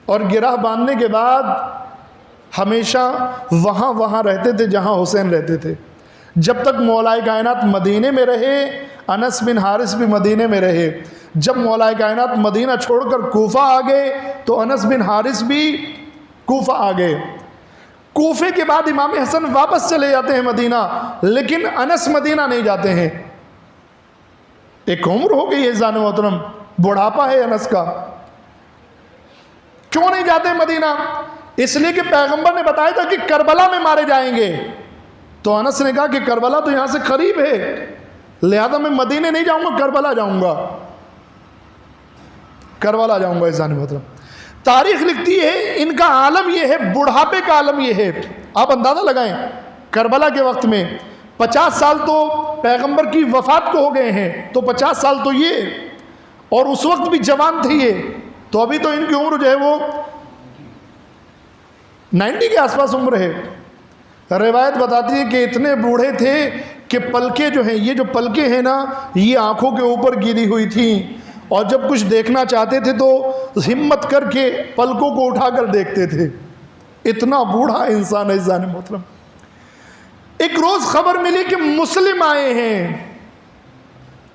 اور گرہ باندھنے کے بعد ہمیشہ وہاں رہتے تھے جہاں حسین رہتے تھے۔ جب تک مولا کائنات مدینے میں رہے انس بن حارث بھی مدینے میں رہے، جب مولا کائنات مدینہ چھوڑ کر کوفہ آ گئے تو انس بن حارث بھی کوفہ آ گئے۔ کوفے کے بعد امام حسن واپس چلے جاتے ہیں مدینہ، لیکن انس مدینہ نہیں جاتے ہیں۔ ایک عمر ہو گئی ہے عزیزان محترم، بڑھاپا ہے انس کا، کیوں نہیں جاتے مدینہ؟ اس لیے کہ پیغمبر نے بتایا تھا کہ کربلا میں مارے جائیں گے، تو انس نے کہا کہ کربلا تو یہاں سے قریب ہے، لہذا میں مدینے نہیں جاؤں گا، کربلا جاؤں گا، کربلا جاؤں گا۔ عزیزان محترم تاریخ لکھتی ہے ان کا عالم یہ ہے، بڑھاپے کا عالم یہ ہے۔ آپ اندازہ لگائیں کربلا کے وقت میں 50 سال تو پیغمبر کی وفات کو ہو گئے ہیں، تو 50 سال تو یہ، اور اس وقت بھی جوان تھے یہ، تو ابھی تو ان کی عمر جو ہے وہ 90 کے آس پاس عمر ہے۔ روایت بتاتی ہے کہ اتنے بوڑھے تھے کہ پلکیں جو ہیں، یہ جو پلکیں ہیں نا، یہ آنکھوں کے اوپر گری ہوئی تھیں، اور جب کچھ دیکھنا چاہتے تھے تو ہمت کر کے پلکوں کو اٹھا کر دیکھتے تھے۔ اتنا بوڑھا انسان ہے عزیزان محترم۔ ایک روز خبر ملی کہ مسلم آئے ہیں،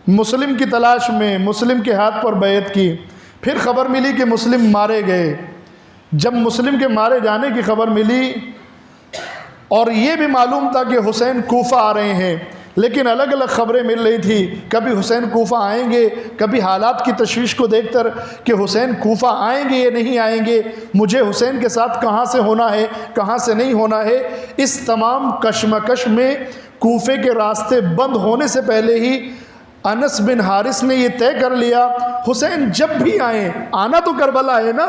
مسلم کی تلاش میں، مسلم کے ہاتھ پر بیعت کی، پھر خبر ملی کہ مسلم مارے گئے۔ جب مسلم کے مارے جانے کی خبر ملی، اور یہ بھی معلوم تھا کہ حسین کوفہ آ رہے ہیں، لیکن الگ الگ خبریں مل رہی تھی، کبھی حسین کوفہ آئیں گے، کبھی حالات کی تشویش کو دیکھ کر کہ حسین کوفہ آئیں گے یا نہیں آئیں گے، مجھے حسین کے ساتھ کہاں سے ہونا ہے، کہاں سے نہیں ہونا ہے۔ اس تمام کشمکش میں کوفے کے راستے بند ہونے سے پہلے ہی انس بن حارث نے یہ طے کر لیا، حسین جب بھی آئیں، آنا تو کربلا ہے نا،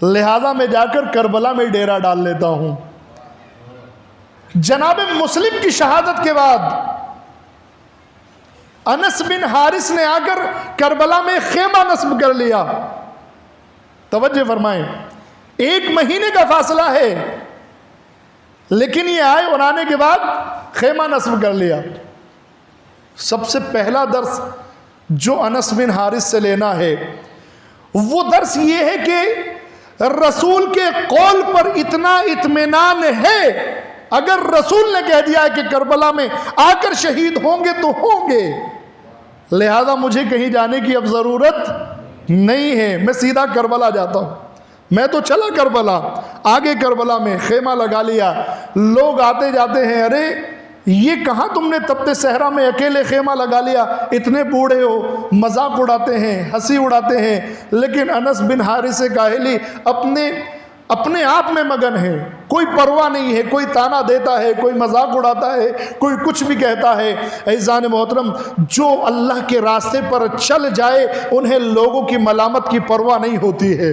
لہذا میں جا کر کربلا میں ڈیرا ڈال لیتا ہوں۔ جناب مسلم کی شہادت کے بعد انس بن حارث نے آ کر کربلا میں خیمہ نصب کر لیا۔ توجہ فرمائیں، 1 مہینے کا فاصلہ ہے، لیکن یہ آئے اور آنے کے بعد خیمہ نصب کر لیا۔ سب سے پہلا درس جو انس بن حارث سے لینا ہے وہ درس یہ ہے کہ رسول کے قول پر اتنا اطمینان ہے، اگر رسول نے کہہ دیا ہے کہ کربلا میں آ کر شہید ہوں گے تو ہوں گے، لہذا مجھے کہیں جانے کی اب ضرورت نہیں ہے، میں سیدھا کربلا جاتا ہوں۔ میں تو چلا کربلا، آگے کربلا میں خیمہ لگا لیا، لوگ آتے جاتے ہیں، ارے یہ کہاں تم نے تپتے صحرا میں اکیلے خیمہ لگا لیا، اتنے بوڑھے ہو، مذاق اڑاتے ہیں، ہنسی اڑاتے ہیں، لیکن انس بن حارث کاہلی اپنے اپنے آپ میں مگن ہے، کوئی پرواہ نہیں ہے، کوئی تانا دیتا ہے، کوئی مذاق اڑاتا ہے، کوئی کچھ بھی کہتا ہے۔ عزیزان محترم، جو اللہ کے راستے پر چل جائے انہیں لوگوں کی ملامت کی پرواہ نہیں ہوتی ہے۔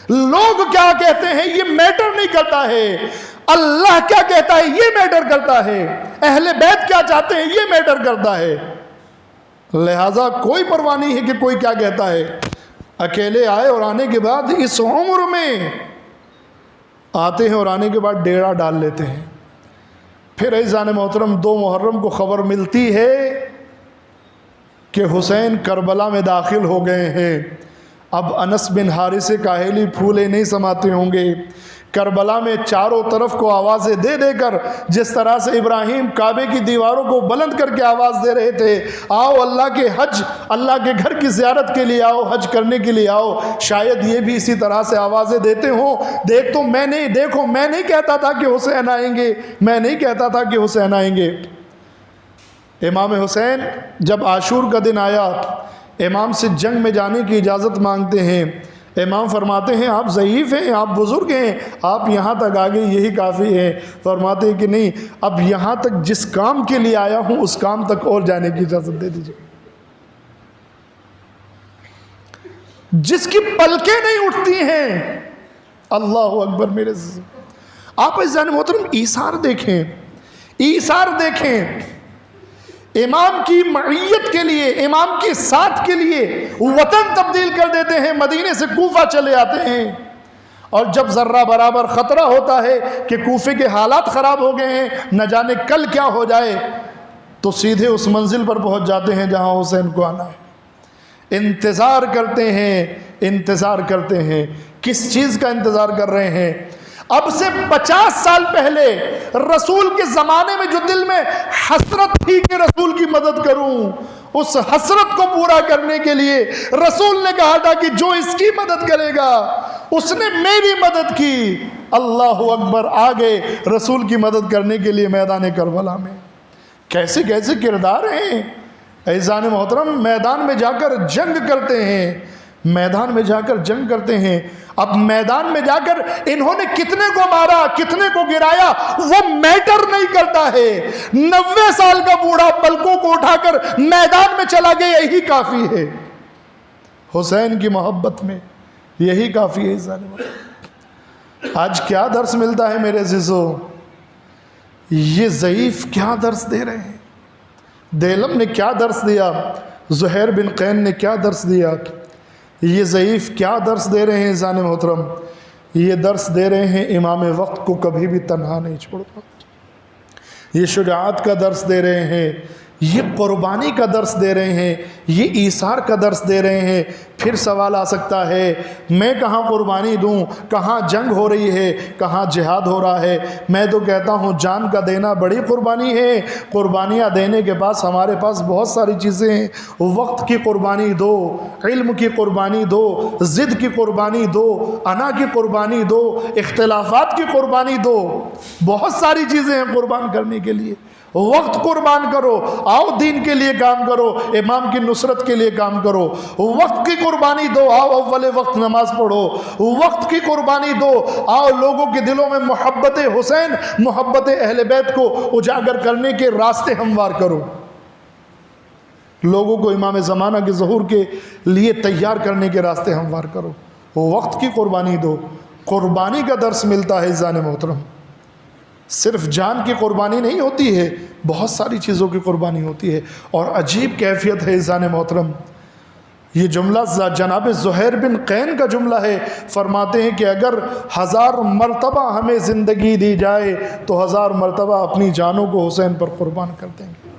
لوگ کیا کہتے ہیں یہ میٹر نہیں کرتا ہے، اللہ کیا کہتا ہے یہ میٹر کرتا ہے، اہل بیت کیا چاہتے ہیں یہ میٹر کرتا ہے۔ لہذا کوئی پرواہ نہیں ہے کہ کوئی کیا کہتا ہے۔ اکیلے آئے اور آنے کے بعد اس عمر میں آتے ہیں اور آنے کے بعد ڈیرا ڈال لیتے ہیں۔ پھر عزیزان محترم 2 محرم کو خبر ملتی ہے کہ حسین کربلا میں داخل ہو گئے ہیں۔ اب انس بن حارث کاہلی پھولے نہیں سماتے ہوں گے، کربلا میں چاروں طرف کو آوازیں دے دے کر، جس طرح سے ابراہیم کعبے کی دیواروں کو بلند کر کے آواز دے رہے تھے، آؤ اللہ کے حج، اللہ کے گھر کی زیارت کے لیے آؤ، حج کرنے کے لیے آؤ، شاید یہ بھی اسی طرح سے آوازیں دیتے ہوں۔ دیکھو میں نہیں کہتا تھا کہ حسین آئیں گے، میں نہیں کہتا تھا کہ حسین آئیں گے۔ امام حسین جب عاشور کا دن آیا، امام سے جنگ میں جانے کی اجازت مانگتے ہیں۔ امام فرماتے ہیں آپ ضعیف ہیں، آپ بزرگ ہیں، آپ یہاں تک آگے یہی کافی ہے۔ فرماتے ہیں کہ نہیں، اب یہاں تک جس کام کے لیے آیا ہوں اس کام تک اور جانے کی اجازت دے دیجیے۔ جس کی پلکیں نہیں اٹھتی ہیں، اللہ اکبر میرے آپ عزیزان محترم ایثار دیکھیں، ایثار دیکھیں۔ امام کی معیت کے لیے، امام کے ساتھ کے لیے وطن تبدیل کر دیتے ہیں، مدینے سے کوفہ چلے آتے ہیں، اور جب ذرہ برابر خطرہ ہوتا ہے کہ کوفے کے حالات خراب ہو گئے ہیں، نہ جانے کل کیا ہو جائے، تو سیدھے اس منزل پر پہنچ جاتے ہیں جہاں حسین کو آنا ہے۔ انتظار کرتے ہیں، انتظار کرتے ہیں۔ کس چیز کا انتظار کر رہے ہیں؟ اب سے 50 سال پہلے رسول کے زمانے میں جو دل میں حسرت تھی کہ رسول کی مدد کروں، اس حسرت کو پورا کرنے کے لیے رسول نے کہا تھا کہ جو اس کی مدد کرے گا اس نے میری مدد کی۔ اللہ اکبر، آگے رسول کی مدد کرنے کے لیے میدان کربلا میں کیسے کیسے کردار ہیں عزیزان محترم۔ میدان میں جا کر جنگ کرتے ہیں، میدان میں جا کر جنگ کرتے ہیں۔ اب میدان میں جا کر انہوں نے کتنے کو مارا، کتنے کو گرایا، وہ میٹر نہیں کرتا ہے۔ 90 سال کا بوڑھا پلکوں کو اٹھا کر میدان میں چلا گیا، یہی کافی ہے۔ حسین کی محبت میں یہی کافی ہے عزیزان محترم۔ آج کیا درس ملتا ہے میرے عزیزو؟ یہ ضعیف کیا درس دے رہے ہیں؟ دیلم نے کیا درس دیا، زہیر بن قین نے کیا درس دیا، یہ ضعیف کیا درس دے رہے ہیں عزیزان محترم؟ یہ درس دے رہے ہیں امام وقت کو کبھی بھی تنہا نہیں چھوڑنا، یہ شجاعت کا درس دے رہے ہیں، یہ قربانی کا درس دے رہے ہیں، یہ ایثار کا درس دے رہے ہیں۔ پھر سوال آ سکتا ہے میں کہاں قربانی دوں، کہاں جنگ ہو رہی ہے، کہاں جہاد ہو رہا ہے؟ میں تو کہتا ہوں جان کا دینا بڑی قربانی ہے۔ قربانیاں دینے کے پاس ہمارے پاس بہت ساری چیزیں ہیں۔ وقت کی قربانی دو، علم کی قربانی دو، ضد کی قربانی دو، انا کی قربانی دو، اختلافات کی قربانی دو، بہت ساری چیزیں ہیں قربان کرنے کے لیے۔ وقت قربان کرو، آؤ دین کے لیے کام کرو، امام کی نصرت کے لیے کام کرو۔ وقت کی قربانی دو، آؤ اول وقت نماز پڑھو۔ وقت کی قربانی دو، آؤ لوگوں کے دلوں میں محبت حسین، محبت اہل بیت کو اجاگر کرنے کے راستے ہموار کرو، لوگوں کو امام زمانہ کے ظہور کے لیے تیار کرنے کے راستے ہموار کرو۔ وقت کی قربانی دو۔ قربانی کا درس ملتا ہے عزیزان محترم، صرف جان کی قربانی نہیں ہوتی ہے، بہت ساری چیزوں کی قربانی ہوتی ہے۔ اور عجیب کیفیت ہے عزیزان محترم، یہ جملہ جناب زہیر بن قین کا جملہ ہے۔ فرماتے ہیں کہ اگر 1000 مرتبہ ہمیں زندگی دی جائے تو 1000 مرتبہ اپنی جانوں کو حسین پر قربان کر دیں گے۔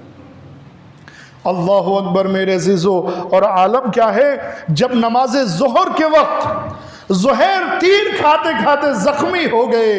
اللہ اکبر میرے عزیزو۔ اور عالم کیا ہے، جب نماز ظہر کے وقت زہیر تیر کھاتے کھاتے زخمی ہو گئے،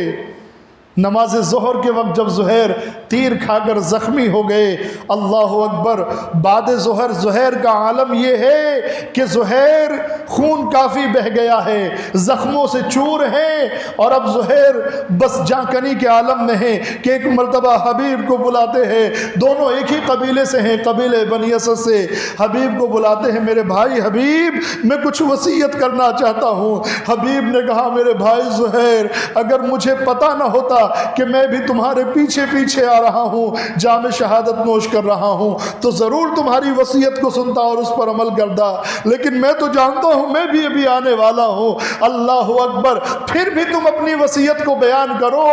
نماز ظہر کے وقت جب زہیر تیر کھا کر زخمی ہو گئے۔ اللہ اکبر۔ بعد ظہر زہیر کا عالم یہ ہے کہ زہیر خون کافی بہہ گیا ہے، زخموں سے چور ہیں، اور اب زہیر بس جانکنی کے عالم میں ہیں کہ ایک مرتبہ حبیب کو بلاتے ہیں، دونوں ایک ہی قبیلے سے ہیں، قبیلے بنی اسد سے۔ حبیب کو بلاتے ہیں، میرے بھائی حبیب میں کچھ وصیت کرنا چاہتا ہوں۔ حبیب نے کہا میرے بھائی زہیر اگر مجھے پتہ نہ ہوتا کہ میں بھی تمہارے پیچھے پیچھے آ رہا ہوں، جام شہادت نوش کر رہا ہوں، تو ضرور تمہاری وصیت کو سنتا اور اس پر عمل کرتا، لیکن میں تو جانتا ہوں میں بھی ابھی آنے والا ہوں۔ اللہ اکبر۔ پھر بھی تم اپنی وصیت کو بیان کرو،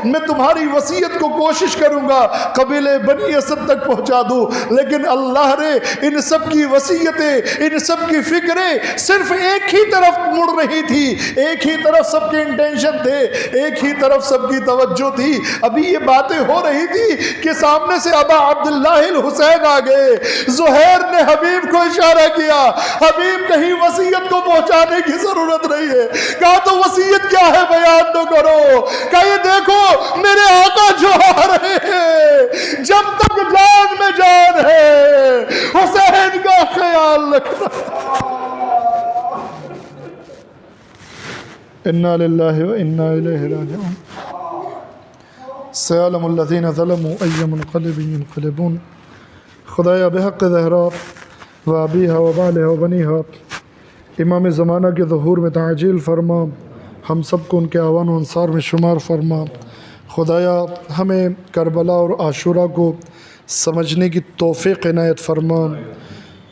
میں تمہاری وصیت کو کوشش کروں گا قبیلے بنی اسد تک پہنچا دوں، لیکن اللہ نے ان سب کی وصیتیں، ان سب کی فکریں صرف ایک ہی طرف مڑ رہی تھی، ایک ہی طرف سب کے انٹینشن تھے، ایک ہی طرف سب کی توجہ تھی۔ ابھی یہ باتیں ہو رہی تھی کہ سامنے سے ابا عبداللہ الحسین آ گئے۔ زہیر نے حبیب کو اشارہ کیا، حبیب کہیں وصیت کو پہنچانے کی ضرورت نہیں ہے۔ کہا تو وصیت کیا ہے بیان تو کرو۔ کہا یہ دیکھو میرے آقا جو آ رہے ہیں، جب تک جان میں جان ہے حسین کا خیال رکھنا۔ انا للہ و انا الیہ راجعون۔ سیعلم الذین ظلموا ای منقلب ینقلبون۔ خدایا بحق زہرا و ابیہا و بالہا و بنیہا امام زمانہ کے ظہور میں تعجیل فرما، ہم سب کو ان کے اعوان و انصار میں شمار فرما۔ خدایا ہمیں کربلا اور عاشورہ کو سمجھنے کی توفیق عنایت فرما،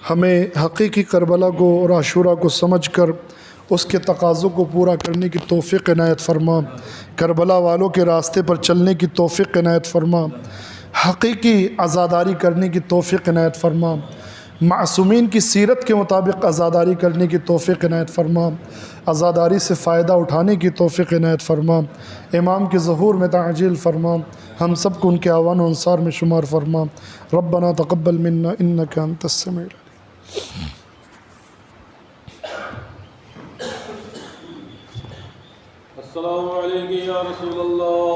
ہمیں حقیقی کربلا کو اور عاشورہ کو سمجھ کر اس کے تقاضوں کو پورا کرنے کی توفیق عنایت فرما، کربلا والوں کے راستے پر چلنے کی توفیق عنایت فرما، حقیقی عزاداری کرنے کی توفیق عنایت فرما، معصومین کی سیرت کے مطابق عزاداری کرنے کی توفیق عنایت فرما، عزاداری سے فائدہ اٹھانے کی توفیق عنایت فرما، امام کے ظہور میں تعجیل فرما، ہم سب کو ان کے اعوان و انصار میں شمار فرما۔ ربنا تقبل منا انک انت السمیع العلیم۔ السلام علیکم یا رسول اللہ۔